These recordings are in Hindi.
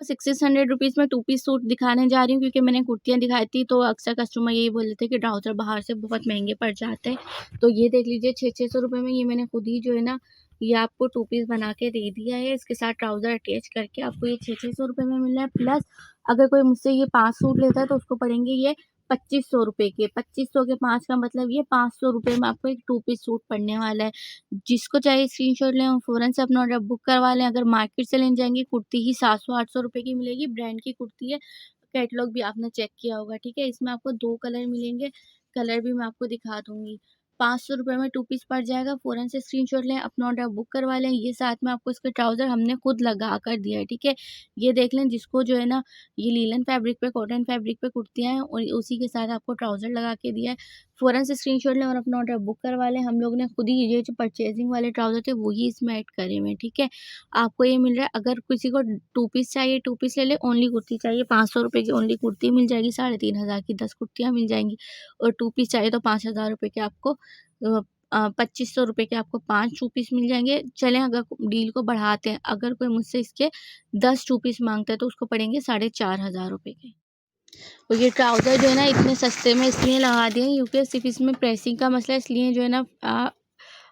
₹600 में 2 पीस सूट दिखाने जा रही हूँ, क्योंकि मैंने कुर्तियाँ दिखाई थी तो अक्सर कस्टमर यही बोल रहे थे कि ट्राउज़र बाहर से बहुत महँगे पड़ जाते हैं। तो ये देख लीजिए 600-600 में ये मैंने खुद ही जो है ना, ये आपको 2 पीस बना के दे दिया है। इसके साथ ट्राउज़र अटैच करके आपको ये 600-600 में मिल रहा है। प्लस अगर कोई मुझसे ये 5 सूट लेता है तो उसको पड़ेंगे ये ₹2500 के। 2500 के 5 का मतलब ये ₹500 में आपको एक 2 पीस सूट पड़ने वाला है। जिसको चाहिए स्क्रीनशॉट लें और फ़ौरन से अपना ऑर्डर बुक करवा लें। अगर मार्केट से लेने जाएँगे कुर्ती ही 700-800 की मिलेगी, ब्रांड की कुर्ती है। कैटलॉग भी आपने चेक किया होगा, ठीक है? इसमें आपको 2 कलर मिलेंगे, कलर भी मैं आपको दिखा दूँगी। ₹500 में 2 पीस पड़ जाएगा, फ़ौरन से स्क्रीनशॉट लें, अपना ऑर्डर बुक करवा लें। ये साथ में आपको इसके ट्राउज़र हमने खुद लगा कर दिया है, ठीक है? ये देख लें, जिसको जो है ना, ये लीलन फैब्रिक पे, कॉटन फैब्रिक पे कुर्तियाँ हैं और उसी के साथ आपको ट्राउज़र लगा के दिया है। फ़ौरन से स्क्रीनशॉट लें और अपना ऑर्डर बुक करवा लें। हम लोग ने खुद ही ये जो परचेज़िंग वाले ट्राउज़र थे, वही इसमें ऐड करे हुए हैं, ठीक है? आपको ये मिल रहा है। अगर किसी को 2 पीस चाहिए, 2 पीस ले लें। ओनली कुर्ती चाहिए, ₹500 की ओनली कुर्ती मिल जाएगी। 3500 की 10 कुर्तियाँ मिल जाएँगी और 2 पीस चाहिए तो ₹5000 के आपको 2500 के आपको 5 2 पीस मिल जाएँगे। चलें, अगर डील को बढ़ाते हैं, अगर कोई मुझसे इसके 10 2 पीस माँगता है तो उसको पड़ेंगे ₹4500 के। और ये ट्राउज़र जो है ना, इतने सस्ते में इसलिए लगा दिए हैं क्योंकि सिर्फ़ इसमें प्रेसिंग का मसला है, इसलिए जो है ना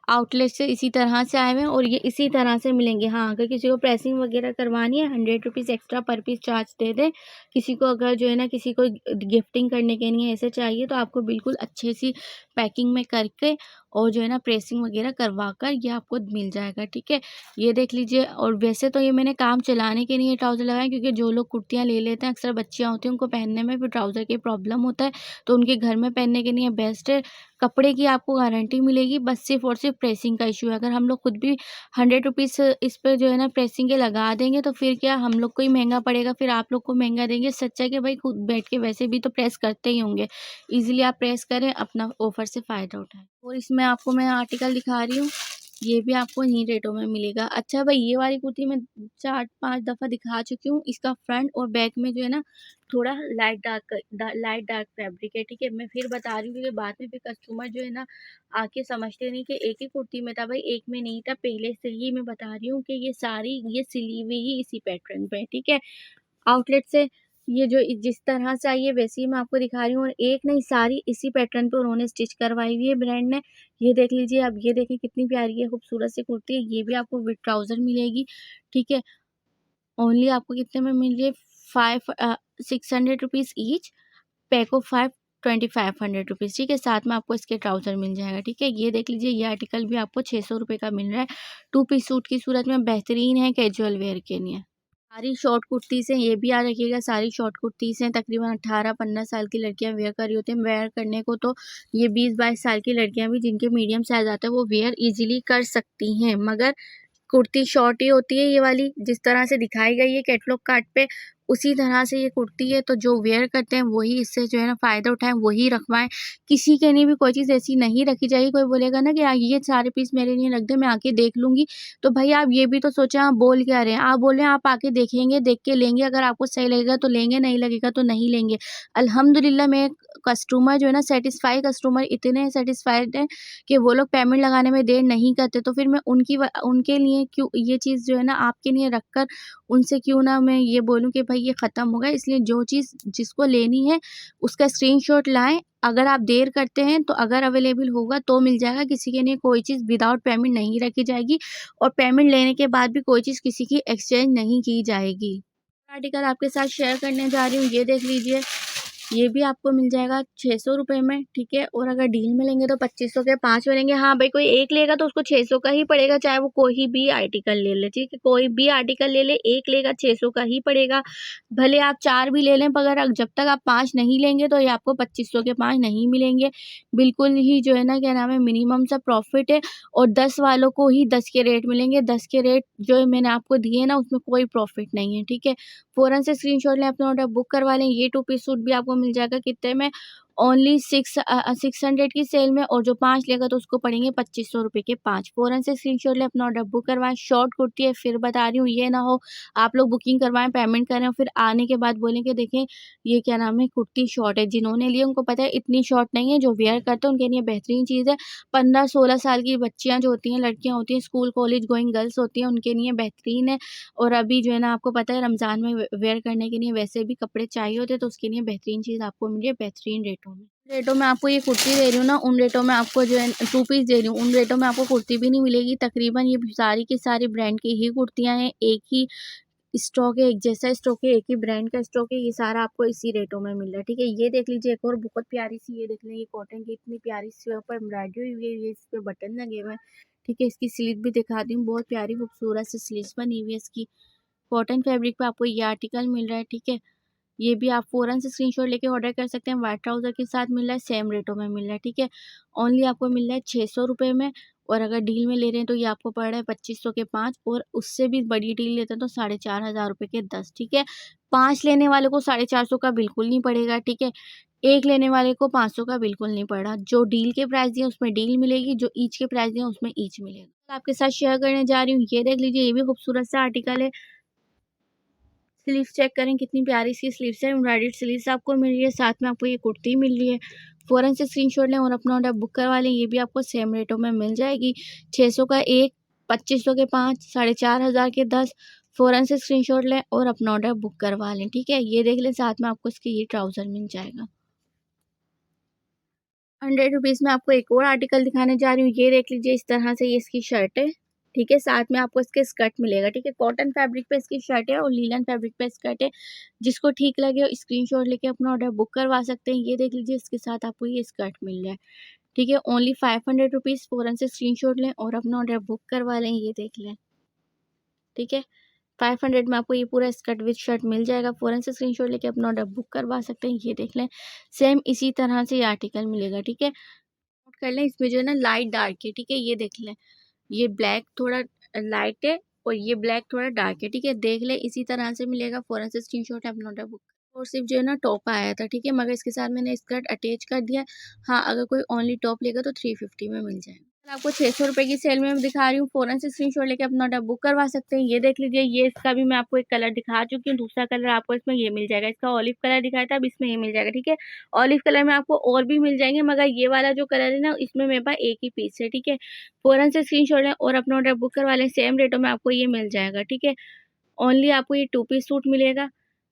आउटलेट से इसी तरह से आए हुए हैं और ये इसी तरह से मिलेंगे। हाँ, अगर किसी को प्रेसिंग वग़ैरह करवानी है, ₹100 एक्स्ट्रा पर पीस चार्ज दे दें। किसी को अगर जो है ना, किसी को गिफ्टिंग करने के लिए ऐसे चाहिए तो आपको बिल्कुल अच्छी सी पैकिंग में करके और जो है ना, प्रेसिंग वग़ैरह करवा कर ये आपको मिल जाएगा, ठीक है? ये देख लीजिए। और वैसे तो ये मैंने काम चलाने के लिए ट्राउज़र लगाए हैं, क्योंकि जो लोग कुर्तियाँ ले लेते हैं, अक्सर बच्चियाँ होती हैं, उनको पहनने में फिर ट्राउज़र की प्रॉब्लम होता है, तो उनके घर में पहनने के लिए बेस्ट है। कपड़े की आपको गारंटी मिलेगी, बस सिर्फ़ और सिर्फ़ प्रेसिंग का इश्यू है। अगर हम लोग खुद भी ₹100 इस पे जो है ना, प्रेसिंग के लगा देंगे तो फिर क्या हम लोग को ही महँगा पड़ेगा, फिर आप लोग को महँगा देंगे। सच है कि भाई खुद बैठ के वैसे भी तो प्रेस करते ही होंगे। ईज़िली आप प्रेस करें, अपना ऑफ़र से फ़ायदा उठाएँ। और इसमें आपको मैं आर्टिकल दिखा रही हूँ, ये भी आपको इन्हीं रेटों में मिलेगा। अच्छा भाई, ये वाली कुर्ती मैं 4-5 दफ़ा दिखा चुकी हूँ। इसका फ्रंट और बैक में जो है ना, थोड़ा लाइट डार्क फैब्रिक है, ठीक है? मैं फिर बता रही हूँ क्योंकि बाद में फिर कस्टमर जो है ना, आके समझते नहीं कि एक ही कुर्ती में था। भाई, एक में नहीं था, पहले से ही मैं बता रही हूँ कि ये सारी ये सिली हुई ही इसी पैटर्न पे है, ठीक है? आउटलेट से ये जो जिस तरह से आई है वैसे ही मैं आपको दिखा रही हूँ, और एक नहीं, सारी इसी पैटर्न पे उन्होंने स्टिच करवाई हुई है ब्रांड ने। ये देख लीजिए, अब ये देखें कितनी प्यारी है, खूबसूरत सी कुर्ती है। ये भी आपको विद ट्राउज़र मिलेगी, ठीक है? ओनली आपको कितने में मिल रही है? 600 ईच, पैक ऑफ 5 ₹2500, ठीक है? साथ में आपको इसके ट्राउज़र मिल जाएगा, ठीक है? ये देख लीजिए, ये आर्टिकल भी आपको ₹600 का मिल रहा है। 2 पीस सूट की सूरत में बेहतरीन है कैजुअल वियर के लिए। सारी शॉर्ट कुर्तीज़ हैं, ये भी याद रखिएगा, सारी शॉर्ट कुर्तीज़ हैं। तकरीबन 18-15 साल की लड़कियाँ वियर कर रही होती हैं। वेयर करने को तो ये 20-22 साल की लड़कियाँ भी, जिनके मीडियम साइज़ आता है, वो वियर ईज़िली कर सकती हैं। मगर कुर्ती शॉर्ट ही होती है ये वाली, जिस तरह से दिखाई गई है कैटलॉग कार्ड पे, उसी तरह से ये कुर्ती है। तो जो वियर करते हैं वही इससे जो है ना फ़ायदा उठाएँ, वही रखवाएँ। किसी के लिए भी कोई चीज़ ऐसी नहीं रखी जाएगी। कोई बोलेगा ना कि ये सारे पीस मेरे लिए रख दे, मैं आके देख लूँगी। तो भाई, आप ये भी तो सोचें, आप बोल क्या रहे हैं? आप बोल रहे हैं आप आके देखेंगे, देख के लेंगे, अगर आपको सही लगेगा तो लेंगे, नहीं लगेगा तो नहीं लेंगे। अल्हम्दुलिल्लाह, मेरे कस्टमर जो है ना, सैटिस्फाई कस्टमर इतने सैटिस्फाइड हैं कि वो लोग पेमेंट लगाने में देर नहीं करते। तो फिर मैं उनके लिए क्यों ये चीज़ जो है ना, आपके लिए रख कर उनसे क्यों ना मैं ये बोलूँ कि भाई ये ख़त्म हो गया। इसलिए जो चीज़ जिसको लेनी है उसका स्क्रीनशॉट लाएँ। अगर आप देर करते हैं तो अगर अवेलेबल होगा तो मिल जाएगा। किसी के लिए कोई चीज़ विदाउट पेमेंट नहीं रखी जाएगी और पेमेंट लेने के बाद भी कोई चीज़ किसी की एक्सचेंज नहीं की जाएगी। आर्टिकल आपके साथ शेयर करने जा रही हूँ, ये देख लीजिए। ये भी आपको मिल जाएगा ₹600 में, ठीक है? और अगर डील में लेंगे तो 2500 के 5 मिलेंगे। हाँ भाई, कोई एक लेगा तो उसको 600 का ही पड़ेगा, चाहे वो कोई भी आर्टिकल ले ले, ठीक है? कोई भी आर्टिकल ले ले, एक लेगा 600 का ही पड़ेगा। भले आप 4 भी ले लें, मगर जब तक आप 5 नहीं लेंगे तो ये आपको 2500 के 5 नहीं मिलेंगे। बिल्कुल ही जो है ना, क्या नाम है, मिनिमम सा प्रॉफ़िट है और 10 वालों को ही 10 के रेट मिलेंगे। 10 के रेट जो मैंने आपको दिए ना, उसमें कोई प्रॉफ़िट नहीं है, ठीक है? फ़ौरन से स्क्रीनशॉट लें, अपना ऑर्डर बुक करवा लें। ये 2 पीस सूट भी आपको मिल जाएगा कितने में? ओनली 600 की सेल में, और जो 5 लेगा तो उसको पड़ेंगे 2500 रुपये के 5। फ़ौरन से स्क्रीनशॉट ले, अपना ऑर्डर बुक करवाएं। शॉर्ट कुर्ती है, फिर बता रही हूँ, ये ना हो आप लोग बुकिंग करवाएं, पेमेंट करें और फिर आने के बाद बोलें कि देखें ये क्या नाम है, कुर्ती शॉर्ट है। जिन्होंने ली उनको पता है इतनी शॉर्ट नहीं है, जो वेयर करते हैं उनके लिए बेहतरीन चीज़ है। 15-16 साल की बच्चियाँ जो होती हैं, लड़कियाँ होती हैं, स्कूल कॉलेज गोइंग गर्ल्स होती हैं, उनके लिए बेहतरीन है। और अभी जो है ना, आपको पता है रमज़ान में वेयर करने के लिए वैसे भी कपड़े चाहिए होते हैं, तो उसके लिए बेहतरीन चीज़ आपको मिल रही है बेहतरीन रेटों में। रेटों में आपको ये कुर्ती दे रही हूँ ना, उन रेटों में आपको जो है 2 पीस दे रही हूँ, उन रेटों में आपको कुर्ती भी नहीं मिलेगी। तकरीबन ये सारी की सारी ब्रांड की ही कुर्तियाँ हैं, एक ही स्टॉक है, एक जैसा स्टॉक है, एक ही ब्रांड का स्टॉक है, ये सारा आपको इसी रेटों में मिल रहा है, ठीक है। ये देख लीजिए एक और बहुत प्यारी सी, ये देख लें, ये कॉटन की इतनी प्यारी सी ऊपर एम्ब्रॉयडरी हुई है, ये इस पे बटन लगे हुए हैं, ठीक है। इसकी स्लीव भी दिखाती हूँ, बहुत प्यारी खूबसूरत सी स्लीव्स बनी हुई है इसकी। कॉटन फैब्रिक पे आपको ये आर्टिकल मिल रहा है, ठीक है। ये भी आप फ़ौरन से स्क्रीनशॉट लेके ऑर्डर कर सकते हैं। व्हाइट ट्राउज़र के साथ मिल रहा है, सेम रेटों में मिल रहा है, ठीक है। ओनली आपको मिल रहा है 600 रुपये में, और अगर डील में ले रहे हैं तो ये आपको पड़ रहा है 2500 के 5, और उससे भी बड़ी डील लेते हैं तो 4500 रुपये के 10, ठीक है। 5 लेने वाले को 450 का बिल्कुल नहीं पड़ेगा, ठीक है। 1 लेने वाले को 500 का बिल्कुल नहीं पड़ रहा। जो डील के प्राइस दिए उसमें डील मिलेगी, जो ईच के प्राइस दिए उसमें ईच मिलेगा। आपके साथ शेयर करने जा रही हूँ, ये देख लीजिए, ये भी खूबसूरत सा आर्टिकल है। स्लीव्स चेक करें कितनी प्यारी सी स्लीव्स है, एम्ब्रॉयडर्ड स्लीव्स आपको मिल रही है, साथ में आपको ये कुर्ती मिल रही है। फ़ौरन से स्क्रीनशॉट लें और अपना ऑर्डर बुक करवा लें, ये भी आपको सेम रेटों में मिल जाएगी। 600 का 1, 2500 के 5, 4500 के 10। फ़ौरन से स्क्रीनशॉट लें और अपना ऑर्डर बुक करवा लें, ठीक है। ये देख लें, साथ में आपको इसके ये ट्राउज़र मिल जाएगा। 100 रुपीज़ में आपको एक और आर्टिकल दिखाने जा रही हूँ, ये देख लीजिए, इस तरह से ये इसकी शर्ट है, ठीक है। साथ में आपको इसके स्कर्ट मिलेगा, ठीक है। कॉटन फैब्रिक पे इसकी शर्ट है और लीलन फैब्रिक पे स्कर्ट है। जिसको ठीक लगे स्क्रीनशॉट लेके अपना ऑर्डर बुक करवा सकते हैं। ये देख लीजिए, इसके साथ आपको ये स्कर्ट मिल रहा है, ठीक है। Only 500 rupees. फ़ौरन से स्क्रीनशॉट लें और अपना ऑर्डर बुक करवा लें, ये देख लें, ठीक है। 500 में आपको ये पूरा स्कर्ट विद शर्ट मिल जाएगा। फ़ौरन से स्क्रीनशॉट लेके अपना ऑर्डर बुक करवा सकते हैं, ये देख लें। सेम इसी तरह से ये आर्टिकल मिलेगा, ठीक है। नोट कर लें, इसमें जो है ना लाइट डार्क है, ठीक है। ये देख लें, ये ब्लैक थोड़ा लाइट है और ये ब्लैक थोड़ा डार्क है, ठीक है। देख लें, इसी तरह से मिलेगा। फ़ौरन से स्क्रीनशॉट अपना ऑर्डर बुक। और सिर्फ जो है ना टॉप आया था, ठीक है, मगर इसके साथ मैंने स्कर्ट अटैच कर दिया। हाँ, अगर कोई ओनली टॉप लेगा तो 350 में मिल जाएगा। मैं आपको 600 रुपये की सेल में दिखा रही हूँ, फ़ौरन से स्क्रीनशॉट लेके अपना ऑर्डर बुक करवा सकते हैं। ये देख लीजिए, ये इसका भी मैं आपको एक कलर दिखा चुकी हूँ, दूसरा कलर आपको इसमें ये मिल जाएगा। इसका ऑलिव कलर दिखाया था, अब इसमें ये मिल जाएगा, ठीक है। ऑलिव कलर में आपको और भी मिल जाएंगे, मगर ये वाला जो कलर है ना, इसमें मेरे पास एक ही पीस है, ठीक है। फ़ौरन से स्क्रीनशॉट लें और अपना ऑर्डर बुक करवा लें, सेम रेटों में आपको ये मिल जाएगा, ठीक है। ओनली आपको ये 2 पीस सूट मिलेगा।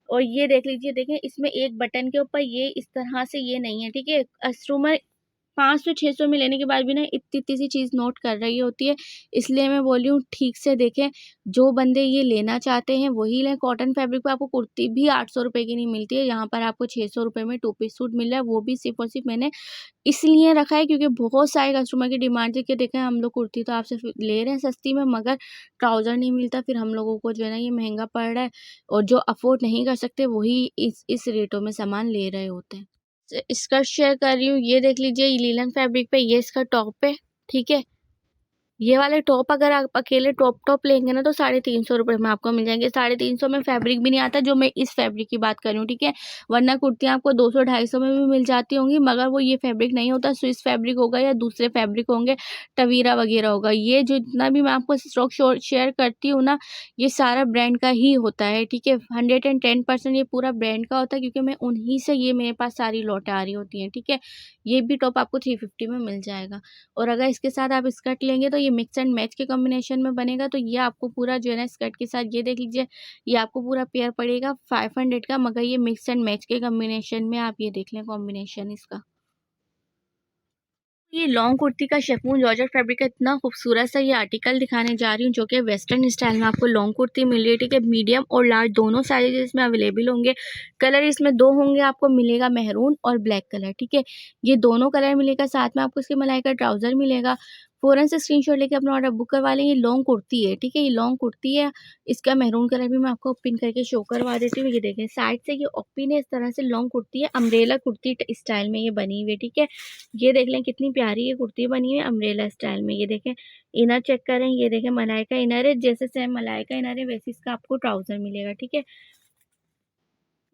और ये देख लीजिए, देखें इसमें एक बटन के ऊपर ये इस तरह से ये नहीं है, ठीक है। कस्टमर 500-600 में लेने के बाद भी ना इतनी-इतनी सी चीज़ नोट कर रही होती है, इसलिए मैं बोल रही हूँ ठीक से देखें। जो बंदे ये लेना चाहते हैं वही लें। कॉटन फैब्रिक पे आपको कुर्ती भी 800 रुपये की नहीं मिलती है, यहाँ पर आपको 600 रुपये में 2 पीस सूट मिल रहा है, वो भी सिर्फ़ और सिर्फ़ मैंने इसलिए रखा है क्योंकि बहुत सारे कस्टमर की डिमांड थी कि देखें हम लोग कुर्ती तो आपसे ले रहे हैं सस्ती में, मगर ट्राउज़र नहीं मिलता, फिर हम लोगों को जो है ना ये महँगा पड़ रहा है, और जो अफ़ोर्ड नहीं कर सकते वही इस रेटों में सामान ले रहे होते हैं। स्कर्ट शेयर कर रही हूँ, ये देख लीजिए, ये लीलन फैब्रिक पे ये इसका टॉप है, ठीक है। ये वाले टॉप अगर आप अकेले टॉप लेंगे ना तो 350 रुपये में आपको मिल जाएंगे। 350 में फैब्रिक भी नहीं आता, जो मैं इस फैब्रिक की बात कर रही हूँ, ठीक है। वरना कुर्तियाँ आपको 200-250 में भी मिल जाती होंगी, मगर वो ये फैब्रिक नहीं होता। स्विस फैब्रिक होगा या दूसरे फैब्रिक होंगे, टवीरा वगैरह होगा। ये जो जितना भी मैं आपको स्टॉक शेयर करती हूँ ना, ये सारा ब्रांड का ही होता है, ठीक है। 110% ये पूरा ब्रांड का होता है, क्योंकि मैं उन्हीं से ये मेरे पास सारी लौटें आ रही होती हैं, ठीक है। ये भी टॉप आपको 350 में मिल जाएगा। और अगर इसके साथ आप स्कर्ट लेंगे तो ये मिक्स एंड मैच के कॉम्बिनेशन में बनेगा, तो ये आपको पूरा जो है ना स्कर्ट के साथ ये देख लीजिए, ये आपको पूरा पेयर पड़ेगा 500 का, मगर ये मिक्स एंड मैच के कॉम्बिनेशन में। आप ये देख लें कॉम्बिनेशन इसका। ये लॉन्ग कुर्ती का शिफॉन जॉर्जेट फैब्रिक का इतना खूबसूरत सा ये आर्टिकल दिखाने जा रही हूँ, जो कि वेस्टर्न स्टाइल में आपको लॉन्ग कुर्ती मिल रही है, ठीक है। मीडियम और लार्ज दोनों साइज इसमें अवेलेबल होंगे। कलर इसमें दो होंगे, आपको मिलेगा मेहरून और ब्लैक कलर, ठीक है। ये दोनों कलर मिलेगा, साथ में आपको इसके मलाई का ट्राउजर मिलेगा। फ़ौरन से स्क्रीनशॉट लेके अपना ऑर्डर बुक करवा लें। ये लॉन्ग कुर्ती है, ठीक है, ये लॉन्ग कुर्ती है। इसका मेहरून कलर भी मैं आपको पिन करके शो करवा देती हूँ। ये देखें, साइड से ये ओपन है, इस तरह से लॉन्ग कुर्ती है, अम्ब्रेला कुर्ती स्टाइल में ये बनी हुई है, ठीक है। ये देख लें कितनी प्यारी ये कुर्ती बनी है अम्ब्रेला स्टाइल में। ये देखें, इनर चेक करें, ये देखें मलाई का इनर है, जैसे सेम मलाई का इनर है वैसे इसका आपको ट्राउजर मिलेगा, ठीक है।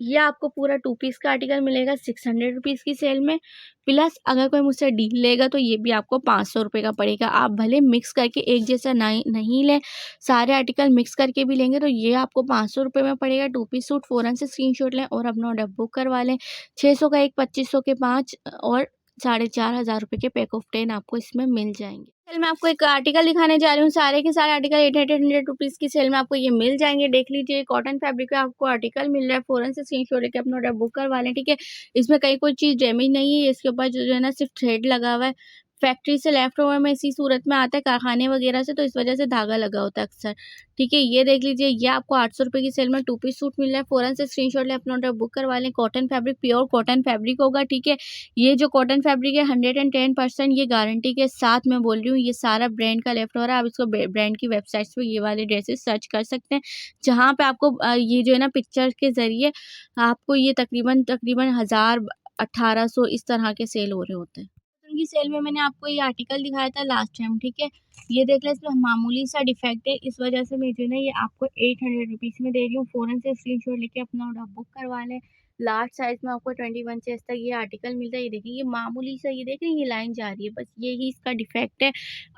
ये आपको पूरा 2 पीस का आर्टिकल मिलेगा 600 रुपीज़ की सेल में, प्लस अगर कोई मुझसे डील लेगा तो ये भी आपको 500 रुपये का पड़ेगा। आप भले मिक्स करके एक जैसा नहीं नहीं लें, सारे आर्टिकल मिक्स करके भी लेंगे तो ये आपको 500 रुपये में पड़ेगा। 2 पीस सूट फ़ौरन से स्क्रीनशॉट लें और अपना ऑर्डर बुक करवा लें। 600 का 1, 2500 के 5 और 4500 रुपये के पैक ऑफ 10 आपको इसमें मिल जाएँगे। सेल में आपको एक आर्टिकल दिखाने जा रही हूँ, सारे के सारे आर्टिकल 800 रुपीज़ की सेल में आपको ये मिल जाएँगे। देख लीजिए, कॉटन फैब्रिक का आपको आर्टिकल मिल रहा है, फ़ौरन से स्क्रीनशॉट लेके अपना ऑर्डर बुक करवा लें, ठीक है? इसमें कहीं कोई चीज़ डैमेज नहीं है, इसके ऊपर जो है ना सिर्फ थ्रेड लगा हुआ है। फैक्ट्री से लेफ्ट ओवर में इसी सूरत में आता है, कारखाने वगैरह से, तो इस वजह से धागा लगा होता है अक्सर, ठीक है? ये देख लीजिए, ये आपको 800 रुपये की सेल में 2 पीस सूट मिल रहा है, फ़ौरन से स्क्रीनशॉट लें, अपना ऑर्डर बुक करवा लें। Cotton fabric, pure cotton fabric होगा, ठीक है? ये जो कॉटन फैब्रिक है 110% ये गारंटी के साथ मैं बोल रही हूँ, ये सारा ब्रांड का लेफ्ट ओवर है। आप इसको ब्रांड की वेबसाइट्स पे ये वाले ड्रेसेस सर्च कर सकते हैं, जहाँ पे आपको ये जो है ना पिक्चर के ज़रिए आपको ये तकरीबन तकरीबन 1000 1800 इस तरह के सेल हो रहे होते हैं। कॉटन की सेल में मैंने आपको ये आर्टिकल दिखाया था लास्ट टाइम, ठीक है? ये देख लें, इसमें मामूली सा डिफेक्ट है, इस वजह से मैं जो है ना ये आपको 800 रुपीज़ में दे रही हूँ। फ़ौरन से स्क्रीनशॉट लेके अपना ऑर्डर बुक करवा लें। लार्ज साइज़ में आपको 21 चेस्ट तक ये आर्टिकल मिलता है। ये देखिए, ये मामूली सा, ये देख रहे हैं, ये लाइन जा रही है, बस यही इसका डिफेक्ट है।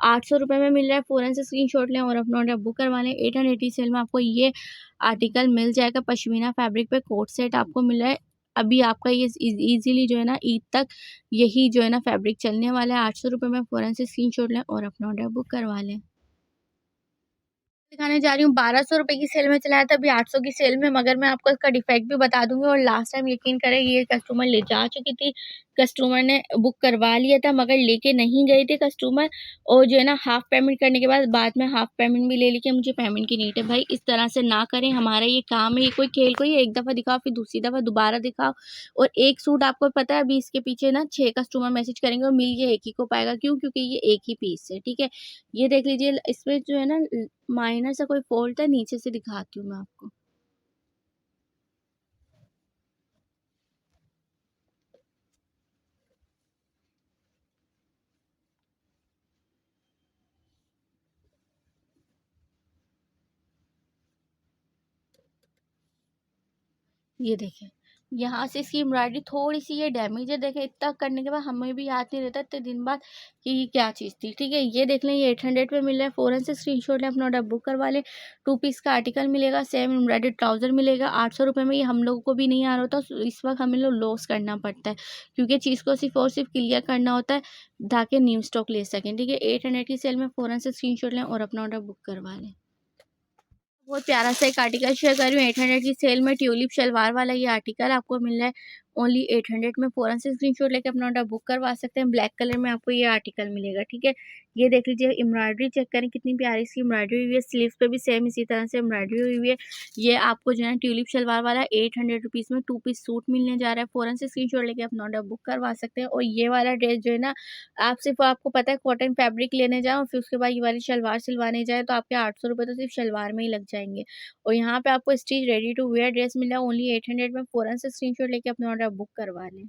800 रुपये में मिल रहा है, फ़ौरन से स्क्रीनशॉट लें और अपना ऑर्डर बुक करवा लें। 880 सेल में आपको ये आर्टिकल मिल जाएगा। पश्मीना फैब्रिक पे कोट सेट आपको मिल रहा है। अभी आपका ये ईज़िली जो है ना ईद तक यही जो है ना फैब्रिक चलने वाला है। 800 रुपये में फ़ौरन से स्क्रीनशॉट लें और अपना ऑर्डर बुक करवा लें। दिखाने जा रही हूँ, 1200 रुपए की सेल में चला था, अभी 800 की सेल में, मगर मैं आपको इसका डिफेक्ट भी बता दूँगी। और लास्ट टाइम यकीन करें, ये कस्टमर ले जा चुकी थी, कस्टमर ने बुक करवा लिया था मगर लेके नहीं गए थे कस्टमर, और जो है ना हाफ़ पेमेंट करने के बाद में हाफ़ पेमेंट भी ले ली कि मुझे पेमेंट की नीड है। भाई इस तरह से ना करें, हमारा ये काम है, ये कोई खेल कोई है, एक दफ़ा दिखाओ फिर दूसरी दफ़ा दोबारा दिखाओ। और एक सूट आपको पता है अभी इसके पीछे ना 6 कस्टमर मैसेज करेंगे और मिल ये एक ही को पाएगा, क्यों? क्योंकि ये एक ही पीस है, ठीक है? ये देख लीजिए, इसमें जो है ना माइनर सा कोई फ़ॉल्ट है, नीचे से दिखाती हूँ मैं आपको। ये देखिए, यहाँ से इसकी एम्ब्रॉयडरी थोड़ी-सी ये डैमेज है, देखें इतना करने के बाद हमें भी याद नहीं रहता इतने दिन बाद कि ये क्या चीज़ थी, ठीक है? ये देख लें, ये 800 में मिल रहा है, फ़ौरन से स्क्रीनशॉट लें, अपना ऑर्डर बुक करवा लें। 2 पीस का आर्टिकल मिलेगा, सेम एम्ब्रॉयडर्ड ट्राउज़र मिलेगा। 800 रुपए में ये हम लोगों को भी नहीं आ रहा होता, इस वक़्त हमें लॉस करना पड़ता है, क्योंकि चीज़ को सिर्फ़ और सिर्फ़ क्लियर करना होता है ताकि न्यू स्टॉक ले सकें, ठीक है? 800 की सेल में फ़ौरन से स्क्रीनशॉट लें और अपना ऑर्डर बुक करवा लें। बहुत प्यारा सा एक आर्टिकल शेयर कर रही हूँ, 800 की सेल में ट्यूलिप शलवार वाला ये आर्टिकल आपको मिल रहा है ओनली 800 में। फ़ौरन से स्क्रीनशॉट लेके अपना ऑर्डर बुक करवा सकते हैं। ब्लैक कलर में आपको ये आर्टिकल मिलेगा, ठीक है? ये देख लीजिए, एम्ब्रॉयडरी चेक करें कितनी प्यारी सी एम्ब्रॉयडरी हुई है, स्लीव्स पे भी सेम इसी तरह से एम्ब्रॉयडरी हुई हुई है। ये आपको जो है ना ट्यूलिप शलवार वाला 800 रुपीज़ में 2 पीस सूट मिलने जा रहा है। फ़ौरन से स्क्रीनशॉट लेके अपना ऑर्डर बुक करवा सकते हैं। और ये वाला ड्रेस जो है ना, आप सिर्फ़ आपको पता है कॉटन फैब्रिक लेने जाओ, फिर उसके बाद ये वाली शलवार सिलवाने जाएँ तो आपके 800 रुपए तो सिर्फ़ शलवार में ही लग जाएँगे। और यहाँ पे आपको stitch ready to wear dress मिला है ओनली 800 में। फ़ौरन से स्क्रीनशॉट लेके अपना ऑर्डर बुक करवा लें।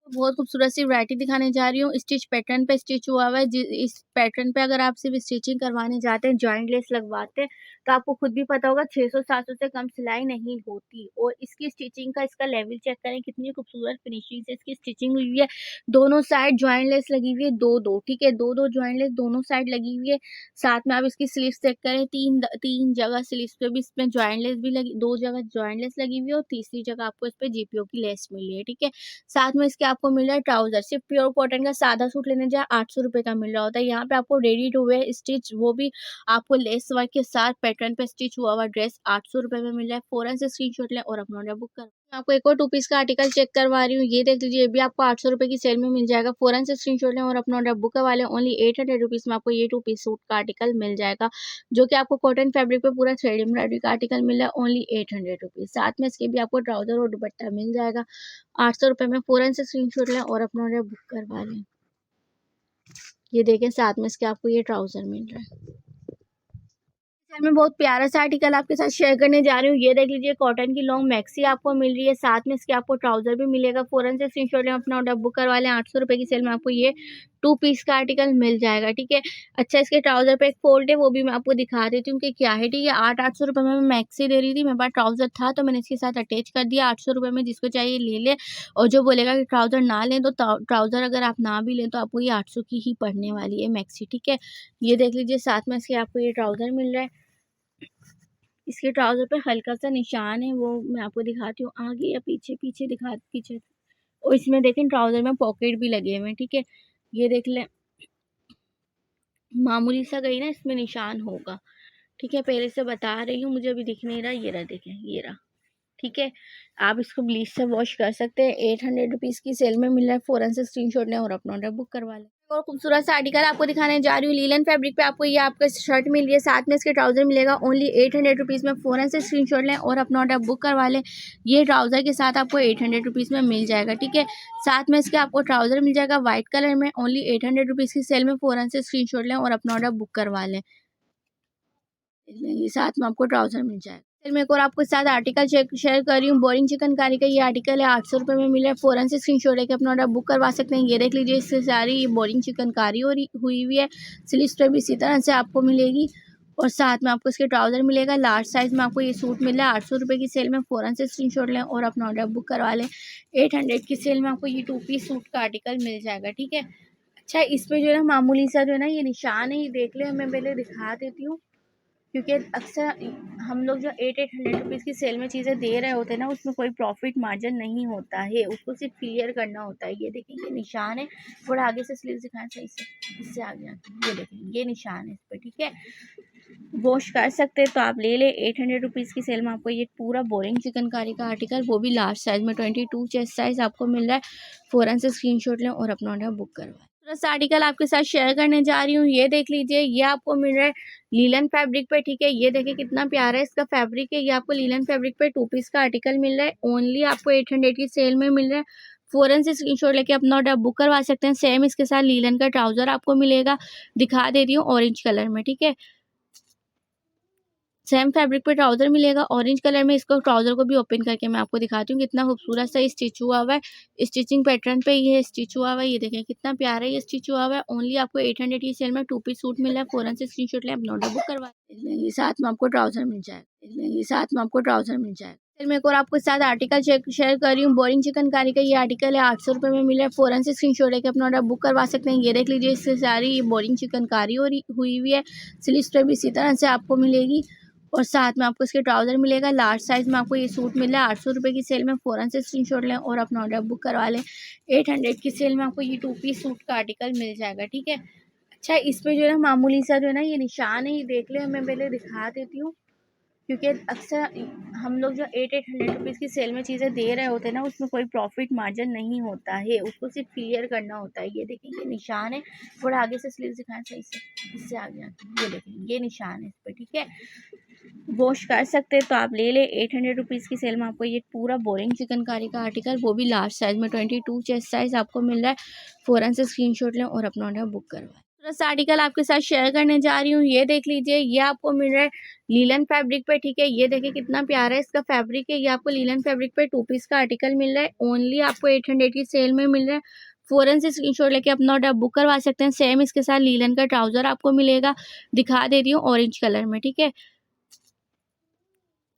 बहुत खूबसूरत सी वैरायटी दिखाने जा रही हूँ। स्टिच पैटर्न पे स्टिच हुआ हुआ है। इस पैटर्न पे अगर आप सिर्फ़ स्टिचिंग करवाने जाते हैं, जॉइंट लेस लगवाते हैं, तो आपको खुद भी पता होगा 600-700 से कम सिलाई नहीं होती। और इसकी स्टिचिंग का इसका लेवल चेक करें, कितनी खूबसूरत फिनिशिंग से इसकी स्टिचिंग हुई है। दोनों साइड जॉइंट लेस लगी हुई है, 2-2, ठीक है? 2-2 जॉइंट लेस दोनों साइड लगी हुई है। साथ में आप इसकी स्लीव्स चेक करें, 3 जगह स्लीव्स पे भी इसमें जॉइंट लेस भी लगी, 2 जगह जॉइंट लेस लगी हुई है और तीसरी जगह आपको इस पे जीपीओ की लेस मिली है, ठीक है? साथ में इसके आपको मिल रहा है ट्राउज़र, सिर्फ़ प्योर कॉटन का सादा सूट लेने जाएँ 800 रुपए का मिल रहा होता है। यहाँ पे आपको रेडी टू वेयर स्टिच, वो भी आपको लेस वर्क के साथ पैटर्न पे स्टिच हुआ हुआ ड्रेस 800 रुपए में मिल रहा है। फ़ौरन से स्क्रीनशॉट लें और अपना ऑर्डर बुक करें। मैं आपको एक और 2 पीस का आर्टिकल चेक करवा रही हूँ। ये देख लीजिए, ये भी आपको 800 रुपए की सेल में मिल जाएगा। फ़ौरन से स्क्रीनशॉट लें और अपना ऑर्डर बुक करवा लें। ओनली 800 रुपीज़ में आपको ये 2 पीस सूट का आर्टिकल मिल जाएगा, जो कि आपको कॉटन फैब्रिक पे पूरा थ्रेड एम्ब्रॉयडरी का आर्टिकल मिल रहा है ओनली 800 रुपीज़। साथ में इसके भी आपको ट्राउज़र और दुपट्टा मिल जाएगा। 800 रुपए में फ़ौरन से स्क्रीनशॉट लें और अपना ऑर्डर बुक करवा लें। ये देखें, साथ में इसके आपको ये ट्राउज़र मिल रहा है। मैं बहुत प्यारा सा आर्टिकल आपके साथ शेयर करने जा रही हूँ। ये देख लीजिए, कॉटन की लॉन्ग मैक्सी आपको मिल रही है, साथ में इसके आपको ट्राउजर भी मिलेगा। फ़ौरन से स्क्रीनशॉट लें, अपना ऑर्डर बुक करवा लें। 800 रुपये की सेल में आपको ये 2 पीस का आर्टिकल मिल जाएगा, ठीक है। अच्छा, इसके ट्राउजर पे एक फोल्ड है, वो भी मैं आपको दिखा देती हूँ कि क्या है, ठीक है। 800 रुपये में मैं मैक्सी दे रही थी, मेरे पास ट्राउजर था तो मैंने इसके साथ अटैच कर दिया। 800 रुपये में जिसको चाहिए ले ले, और जो बोलेगा कि ट्राउजर ना लें तो ट्राउजर अगर आप ना भी लें तो आपको ये 800 की ही पड़ने वाली है मैक्सी, ठीक है। ये देख लीजिए, साथ में इसके आपको ये ट्राउजर मिल रहा है। इसके ट्राउज़र पे हल्का सा निशान है, वो मैं आपको दिखाती हूँ, आगे या पीछे, पीछे। और इसमें देखें ट्राउज़र में पॉकेट भी लगे हुए हैं, ठीक है। ये देख लें, मामूली सा कहीं ना इसमें निशान होगा, ठीक है। पहले से बता रही हूँ, मुझे अभी दिख नहीं रहा। ये रहा, देखें, ये रहा, ठीक है। आप इसको ब्लीच से वॉश कर सकते हैं। 800 रुपीज़ की सेल में मिल रहा है। फ़ौरन से स्क्रीनशॉट लें और अपना ऑर्डर बुक करवा लें। और खूबसूरत सा आर्टिकल आपको दिखाने जा रही हूँ। लीलन फैब्रिक पे आपको ये आपका शर्ट मिल रही है, साथ में इसके ट्राउजर मिलेगा। ओनली 800 रुपीज़ में। फ़ौरन से स्क्रीनशॉट लें और अपना ऑर्डर बुक करवा लें। ये ट्राउजर के साथ आपको 800 रुपीज़ में मिल जाएगा, ठीक है। साथ में इसके आपको ट्राउजर मिल जाएगा वाइट कलर में। ओनली 800 रुपीज़ की सेल में। फ़ौरन से स्क्रीनशॉट लें और अपना ऑर्डर बुक करवा लें। ये साथ में आपको ट्राउजर मिल जाएगा। फिर मैं एक और आपके साथ आर्टिकल शेयर कर रही हूँ। बोरिंग चिकनकारी का ये आर्टिकल है, 800 रुपये में मिल रहा है। फ़ौरन से स्क्रीनशॉट लेके अपना ऑर्डर बुक करवा सकते हैं। ये देख लीजिए, इससे सारी ये बोरिंग चिकनकारी हुई हुई है। स्लीव्स पे भी इसी तरह से आपको मिलेगी, और साथ में आपको इसके ट्राउजर मिलेगा। लार्ज साइज में आपको ये सूट मिल रहा है 800 रुपये की सेल में। फ़ौरन से स्क्रीनशॉट लें और अपना ऑर्डर बुक करवा लें। 800 की सेल में आपको ये 2 पीस सूट का आर्टिकल मिल जाएगा, ठीक है। अच्छा, इस पे जो है ना मामूली सा जो है ना ये निशान है, ये देख लें। मैं पहले दिखा देती हूँ, क्योंकि अक्सर हम लोग जो 800 रुपीज़ की सेल में चीज़ें दे रहे होते हैं ना, उसमें कोई प्रॉफिट मार्जिन नहीं होता है, उसको सिर्फ क्लियर करना होता है। ये देखिए, ये निशान है। थोड़ा आगे से स्लीव दिखाएं सही से, इससे आगे आके ये देखिए, ये निशान है इस पर, ठीक है। वॉश कर सकते हैं तो आप ले लें। 800 रुपीज़ की सेल में आपको ये पूरा बोरिंग चिकनकारी का आर्टिकल, वो भी लार्ज साइज में 22 चेस्ट साइज आपको मिल रहा है। फ़ौरन से स्क्रीनशॉट लें और अपना ऑर्डर बुक करवाएं। दूसरा आर्टिकल आपके साथ शेयर करने जा रही हूँ। ये देख लीजिए, ये आपको मिल रहा है लीलन फैब्रिक पे, ठीक है। ये देखिए कितना प्यारा है इसका फैब्रिक है। ये आपको लीलन फैब्रिक पे 2 पीस का आर्टिकल मिल रहा है। ओनली आपको 800 की सेल में मिल रहा है। फ़ौरन से स्क्रीनशॉट लेके अपना ऑर्डर बुक करवा सकते हैं। सेम इसके साथ लीलन का ट्राउजर आपको मिलेगा, दिखा दे रही हूँ, ऑरेंज कलर में, ठीक है। सेम फैब्रिक पे ट्राउजर मिलेगा ऑरेंज कलर में। इसको ट्राउजर को भी ओपन करके मैं आपको दिखाती हूँ, कितना खूबसूरत सा स्टिच हुआ हुआ है। स्टिचिंग पैटर्न पे ये स्टिच हुआ हुआ है। ये देखें कितना प्यारा है ये स्टिच हुआ हुआ है। ओनली आपको 800 की सेल में 2 पीस सूट मिल रहा है। फ़ौरन से स्क्रीनशॉट लें, अपना ऑर्डर बुक करवा लेंगे। साथ में आपको ट्राउजर मिल जाएगा, साथ में आपको ट्राउजर मिल जाएगा। फिर मैं एक और आपके साथ आर्टिकल शेयर कर रही हूँ। बोरिंग चिकनकारी का ये आर्टिकल है, 800 रुपये में मिल रहा है। फ़ौरन से स्क्रीनशॉट लेके अपना ऑर्डर बुक करवा सकते हैं। ये देख लीजिए, इससे सारी बोरिंग चिकनकारी हुई हुई है। स्लीव्स पे भी इसी तरह से आपको मिलेगी, और साथ में आपको इसके ट्राउजर मिलेगा। लार्ज साइज में आपको ये सूट मिल रहा है 800 रुपये की सेल में। फ़ौरन से स्क्रीनशॉट लें और अपना ऑर्डर बुक करवा लें। 800 की सेल में आपको ये 2 पीस सूट का आर्टिकल मिल जाएगा, ठीक है। अच्छा, इस पे जो है ना मामूली सा जो है ना ये निशान है, ये देख लें। मैं पहले दिखा देती हूँ, क्योंकि अक्सर हम लोग जो 800 रुपीज़ की सेल में चीज़ें दे रहे होते हैं ना, उसमें कोई प्रॉफिट मार्जिन नहीं होता है, उसको सिर्फ क्लियर करना होता है। ये देखिए, ये निशान है। थोड़ा आगे से स्लीव दिखाएं सही से, इससे आगे आके ये देखिए, ये निशान है इस पर, ठीक है। वॉश कर सकते हैं तो आप ले लें। 800 रुपीज़ की सेल में आपको ये पूरा बोरिंग चिकनकारी का आर्टिकल, वो भी लार्ज साइज में 22 चेस्ट साइज आपको मिल रहा है। फ़ौरन से स्क्रीनशॉट लें और अपना ऑर्डर बुक करवाएं। दूसरा आर्टिकल आपके साथ शेयर करने जा रही हूँ। ये देख लीजिए, ये आपको मिल रहा है लीलन फैब्रिक पे, ठीक है। ये देखिए कितना प्यारा है इसका फैब्रिक है। ये आपको लीलन फैब्रिक पे 2 पीस का आर्टिकल मिल रहा है। ओनली आपको 800 की सेल में मिल रहा है। फ़ौरन से स्क्रीनशॉट लेके अपना ऑर्डर बुक करवा सकते हैं। सेम इसके साथ लीलन का ट्राउजर आपको मिलेगा, दिखा दे रही हूँ, ऑरेंज कलर में, ठीक है।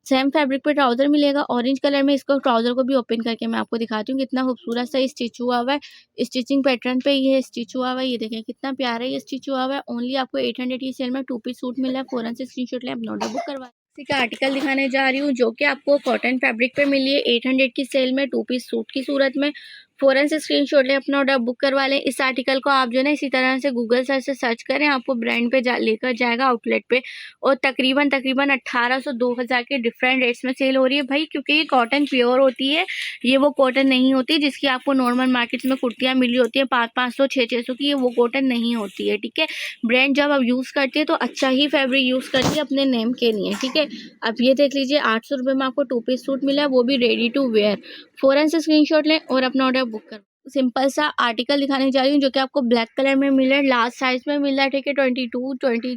सेम फैब्रिक पे ट्राउजर मिलेगा ऑरेंज कलर में। इसको ट्राउजर को भी ओपन करके मैं आपको दिखाती हूँ, कितना खूबसूरत सा स्टिच हुआ हुआ है। स्टिचिंग पैटर्न पे ये स्टिच हुआ हुआ है। ये देखें कितना प्यारा है ये स्टिच हुआ हुआ है। ओनली आपको 800 की सेल में 2 पीस सूट मिल रहा है। फ़ौरन से स्क्रीनशॉट लें, अपना ऑर्डर बुक करवा। इसी का आर्टिकल दिखाने जा रही हूँ, जो कि आपको कॉटन फैब्रिक पे मिली है 800 की सेल में 2 पीस सूट की सूरत में। फ़ौरन से स्क्रीनशॉट लें, अपना ऑर्डर बुक करवा लें। इस आर्टिकल को आप जो है ना इसी तरह से गूगल सर्च से सर्च करें, आपको ब्रांड पे लेकर जाएगा आउटलेट पे, और तकरीबन 1800 2000 के डिफरेंट रेट्स में सेल हो रही है भाई, क्योंकि ये कॉटन प्योर होती है। ये वो कॉटन नहीं होती जिसकी आपको नॉर्मल मार्केट में कुर्तियाँ मिली होती है 500 600 की, ये वो कॉटन नहीं होती है, ठीक है। ब्रांड जब आप यूज़ करती है तो अच्छा ही फैब्रिक यूज़ करती है, अपने नेम के लिए, ठीक है। अब ये देख लीजिए, 800 रुपये में आपको 2 पीस सूट मिला है, वो भी रेडी टू वेयर। फ़ौरन से स्क्रीनशॉट लें और अपना ऑर्डर बुक कर। सिंपल सा आर्टिकल दिखाने जा रही हूँ, जो कि आपको ब्लैक कलर में मिल रहा है, लार्ज साइज में मिल रहा है, ठीक है। 22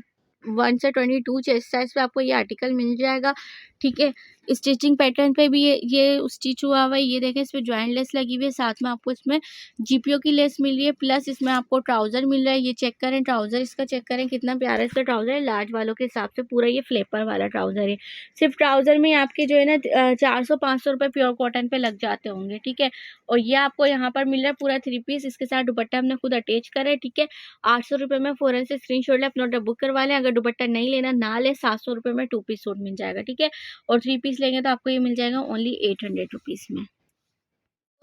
21 से 22 चेस्ट साइज़ पे आपको ये आर्टिकल मिल जाएगा, ठीक है। स्टिचिंग पैटर्न पे भी ये स्टिच हुआ हुआ है, ये देखें इसमें जॉइंट लेस लगी हुई है, साथ में आपको इसमें जीपीओ की लेस मिल रही है, प्लस इसमें आपको ट्राउज़र मिल रहा है। ये चेक करें ट्राउज़र, इसका चेक करें कितना प्यारा इसका ट्राउज़र है, लार्ज वालों के हिसाब से पूरा ये फ्लेपर वाला ट्राउज़र है। सिर्फ ट्राउज़र में आपके जो है ना 400-500 रुपये प्योर कॉटन पे लग जाते होंगे, ठीक है। और ये आपको यहाँ पर मिल रहा है पूरा 3 पीस, इसके साथ दुपट्टा हमने खुद अटैच करा है, ठीक है। 800 रुपये में फ़ौरन से स्क्रीनशॉट लें, अपना ऑर्डर बुक करवा लें। अगर दुपट्टा नहीं लेना ना लें, 700 रुपये में 2 पीस सूट मिल जाएगा, ठीक है। और 3 पीस लेंगे तो आपको ये मिल जाएगा ओनली 800 रुपीज़ में।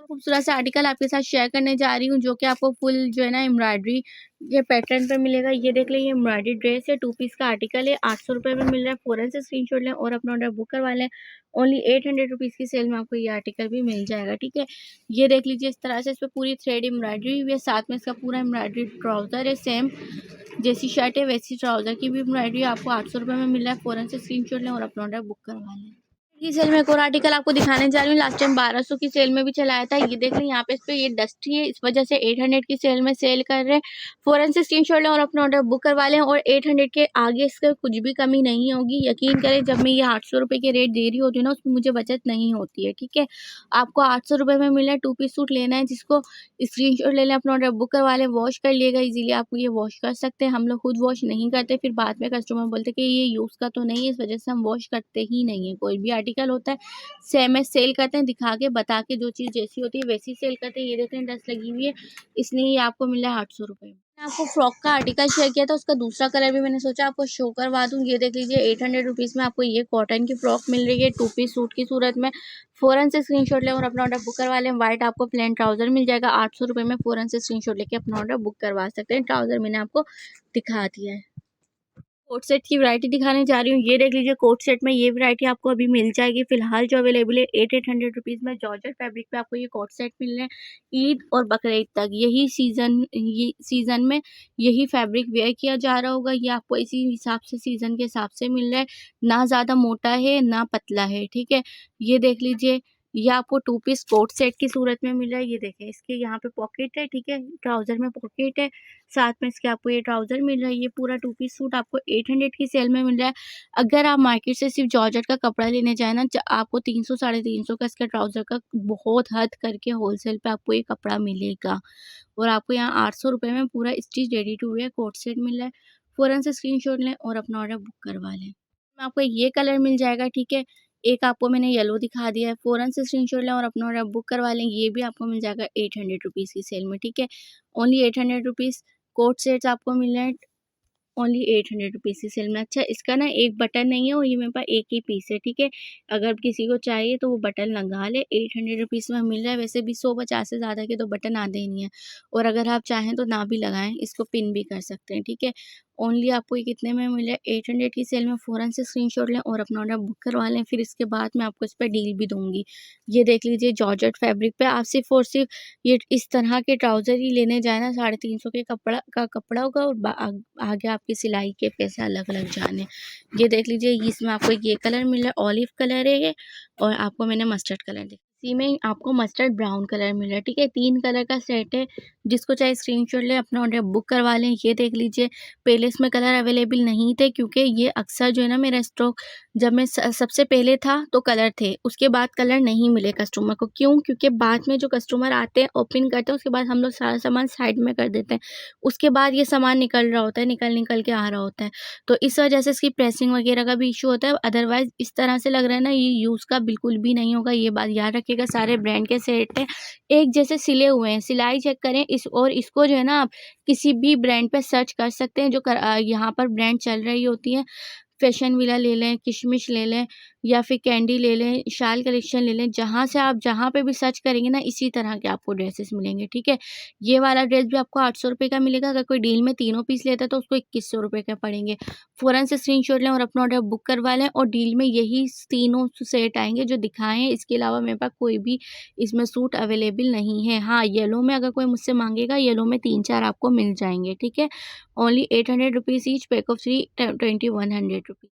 और खूबसूरत सा आर्टिकल आपके साथ शेयर करने जा रही हूँ, जो कि आपको फुल जो है ना एम्ब्रॉयडरी ये पैटर्न पे मिलेगा। ये देख लें, ये एम्ब्रॉयडरी ड्रेस है, 2 पीस का आर्टिकल है, 800 रुपये में मिल रहा है। फ़ौरन से स्क्रीनशॉट लें और अपना ऑर्डर बुक करवा लें। ओनली 800 रुपीज़ की सेल में आपको ये आर्टिकल भी मिल जाएगा, ठीक है। ये देख लीजिए, इस तरह से इस पर पूरी थ्रेड एम्ब्रॉयडरी हुई है, साथ में इसका पूरा एम्ब्रॉयडरी ट्राउज़र है, सेम जैसी शर्ट है वैसी ट्राउज़र की भी एम्ब्रॉयडरी आपको 800 रुपये में मिल रहा है। फ़ौरन से स्क्रीनशॉट लें और अपना ऑर्डर बुक करवा लें। की सेल में एक और आर्टिकल आपको दिखाने जा रही हूँ, लास्ट टाइम 1200 की सेल में भी चलाया था। ये देख लें, यहाँ पे इस पे ये डस्टी है, इस वजह से 800 की सेल में सेल कर रहे हैं। फ़ौरन से स्क्रीनशॉट लें और अपना ऑर्डर बुक करवा लें। और 800 के आगे इसका कुछ भी कमी नहीं होगी। यकीन करें, जब मैं ये 800 रुपये के रेट दे रही होती हूँ ना, उसमें मुझे बचत नहीं होती है, ठीक है। आपको 800 रुपये में मिल रहा है, 2 पीस सूट लेना है जिसको स्क्रीनशॉट ले लें, अपना ऑर्डर बुक करवा लें, वॉश कर लिएगा ईज़िली। आप ये वॉश कर सकते हैं, हम लोग खुद वॉश नहीं करते, फिर बाद में कस्टमर बोलते हैं कि ये यूज़ का तो नहीं है, इस वजह से हम वॉश करते ही नहीं है। कोई भी आर्टिकल होता है सेम सेल करते हैं, दिखा के बता के, जो चीज़ जैसी होती है वैसी सेल करते हैं। ये देख रहे हैं डस्ट लगी हुई है, इसलिए ये आपको मिल रहा है 800 रुपये में। मैंने आपको फ्रॉक का आर्टिकल शेयर किया था, उसका दूसरा कलर भी मैंने सोचा आपको शो करवा दूँ। ये देख लीजिए, 800 रुपीज़ में आपको ये कॉटन की फ्रॉक मिल रही है, 2 पीस सूट की सूरत में। फ़ौरन से स्क्रीनशॉट लें और अपना ऑर्डर बुक करवा लें। व्हाइट आपको प्लेन ट्राउज़र मिल जाएगा 800 रुपये में। फ़ौरन से स्क्रीनशॉट लेके अपना ऑर्डर बुक करवा सकते हैं। ट्राउज़र मैंने आपको दिखा दिया है। कोट सेट की वैरायटी दिखाने जा रही हूँ। ये देख लीजिए, कोट सेट में ये वैरायटी आपको अभी मिल जाएगी। फिलहाल जो अवेलेबल है 800 रुपीज़ में जॉर्जेट फैब्रिक पे आपको ये कोट सेट मिल रहे हैं। ईद और बकरीद तक यही सीज़न में यही फैब्रिक वेयर किया जा रहा होगा। ये आपको इसी हिसाब से सीज़न के हिसाब से मिल रहा है, ना ज़्यादा मोटा है ना पतला है, ठीक है। ये देख लीजिए, ये आपको 2 पीस कोट सेट की सूरत में मिल रहा है। ये देखें, इसके यहाँ पे पॉकेट है, ठीक है, ट्राउज़र में पॉकेट है, साथ में इसके आपको ये ट्राउज़र मिल रहा है। ये पूरा 2 पीस सूट आपको 800 की सेल में मिल रहा है। अगर आप मार्केट से सिर्फ जॉर्जेट का कपड़ा लेने जाएँ ना, आपको 300 साढ़े 300 का इसका ट्राउज़र का बहुत हद करके होलसेल पे आपको ये कपड़ा मिलेगा। और आपको यहाँ 800 रुपये में पूरा stitch ready to wear coat set मिल रहा है। फ़ौरन से स्क्रीनशॉट लें और अपना ऑर्डर बुक करवा लें। में आपको ये कलर मिल जाएगा, ठीक है। एक आपको मैंने येलो दिखा दिया है, फ़ौरन से स्क्रीनशॉट लें और अपना ऑर्डर बुक करवा लें। ये भी आपको मिल जाएगा 800 रुपीज़ की सेल में, ठीक है। Only 800 rupees. कोट सेट्स आपको मिल रहे हैं ओनली 800 रुपीज़ की सेल में। अच्छा, इसका ना एक बटन नहीं है और ये मेरे पास एक ही पीस है, ठीक है। अगर किसी को चाहिए तो वो बटन लगा ले, 800 रुपीज़ में मिल रहा है। वैसे भी 150 से ज़्यादा के तो बटन आते ही नहीं है, और अगर आप चाहें तो ना भी लगाएं, इसको पिन भी कर सकते हैं, ठीक है। ओनली आपको ये कितने में मिल रहा है, 800 की सेल में। फ़ौरन से स्क्रीनशॉट लें और अपना ऑर्डर बुक करवा लें, फिर इसके बाद मैं आपको इस पर डील भी दूँगी। ये देख लीजिए, जॉर्जेट फैब्रिक पे आप सिर्फ़ और सिर्फ ये इस तरह के ट्राउज़र ही लेने जाए ना, 350 के कपड़ा होगा, और आगे आपकी सिलाई के पैसे अलग-अलग जाने। ये देख लीजिए, इसमें आपको ये कलर मिल रहा है, ऑलिव कलर है ये, और आपको मैंने मस्टर्ड कलर दिया। इसी में आपको मस्टर्ड ब्राउन कलर मिल रहा है, ठीक है। 3 कलर का सेट है, जिसको चाहे स्क्रीनशॉट लें, अपना ऑर्डर बुक करवा लें। ये देख लीजिए, पहले इसमें कलर अवेलेबल नहीं थे, क्योंकि ये अक्सर जो है ना, मेरा स्टॉक जब मैं सबसे पहले था तो कलर थे, उसके बाद कलर नहीं मिले कस्टमर को। क्यों? क्योंकि बाद में जो कस्टमर आते हैं, ओपन करते हैं, उसके बाद हम लोग सारा सामान साइड में कर देते हैं। उसके बाद ये सामान निकल रहा होता है, निकल के आ रहा होता है। तो इस वजह से इसकी प्रेसिंग वगैरह का भी इशू होता है। अदरवाइज़ इस तरह से लग रहा है ना, ये यूज़ का बिल्कुल भी नहीं होगा। ये बात याद रखिएगा, सारे ब्रांड के सेट हैं, एक जैसे सिले हुए हैं। सिलाई चेक करें और इसको जो है ना, आप किसी भी ब्रांड पे सर्च कर सकते हैं, जो यहाँ पर ब्रांड चल रही होती है। फैशन विला ले लें, किशमिश ले लें, या फिर कैंडी ले लें, शाल कलेक्शन ले लें। जहाँ से आप जहाँ पे भी सर्च करेंगे ना, इसी तरह के आपको ड्रेसेस मिलेंगे, ठीक है। ये वाला ड्रेस भी आपको 800 रुपये का मिलेगा। अगर कोई डील में तीनों पीस लेता है तो उसको 2100 रुपये के पड़ेंगे। फ़ौरन से स्क्रीनशॉट लें और अपना ऑर्डर बुक करवा लें। और डील में यही तीनों सेट आएंगे जो दिखाए हैं। इसके अलावा मेरे पास कोई भी इसमें सूट अवेलेबल नहीं है। हाँ, येलो में अगर कोई मुझसे मांगेगा, येलो में 3-4 आपको मिल जाएंगे, ठीक है। Only 800 rupees each, pack of 3 2100 rupees.